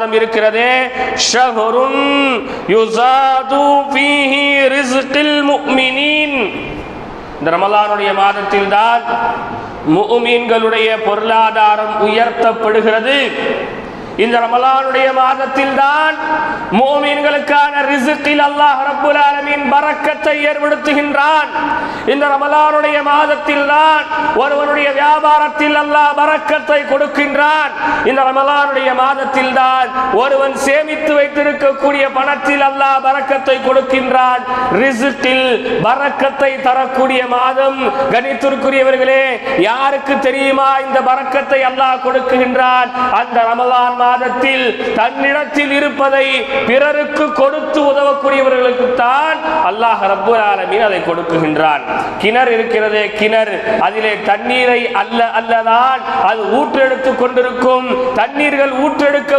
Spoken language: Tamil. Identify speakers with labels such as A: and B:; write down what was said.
A: இருக்கிறதே ஷஹ்ருன் யுஸாது ஃபீஹி ரிஸ்கில் முஃமினீன். இந்த ரமலானுடைய மாதத்தில் தான் முஃமின்களுடைய பொருளாதாரம் உயர்த்தப்படுகிறது. இந்த ரமலானுடைய மாதத்தில் தான் முஃமின்களுக்கான ரிஸ்கில் அல்லாஹ் ரப்புல் ஆலமீன் பரக்கத்தை ஏற்படுத்துகின்றான். இந்த ரமலானுடைய மாதத்தில் தான் ஒருவனுடைய வியாபாரத்தில் அல்லாஹ் பரக்கத்தை கொடுக்கின்றான். இந்த ரமலானுடைய மாதத்தில் தான் ஒருவன் சேமித்து வைத்திருக்கக்கூடிய பணத்தில் அல்லாஹ் பரக்கத்தை கொடுக்கின்றான். ரிஸ்கில் பரக்கத்தை தரக்கூடிய மாதம். கணித்திற்குரியவர்களே, யாருக்கு தெரியுமா இந்த பரக்கத்தை அல்லாஹ் கொடுக்கின்றான்? அந்த ரமலான் மாதத்தில் தன்னிடத்தில் இருப்பதை பிறருக்கு கொடுத்து உதவக்கூடியவர்களுக்கு தான் அல்லாஹ் ரப்புல் ஆலமீன் அதை கொடுக்குகின்றான். கிணறு இருக்கிறதே, கிணறு, அதிலே தண்ணீரை அல்லதான் அது ஊற்றெடுத்துக் கொண்டிருக்கும். தண்ணீர்கள் ஊற்றெடுக்க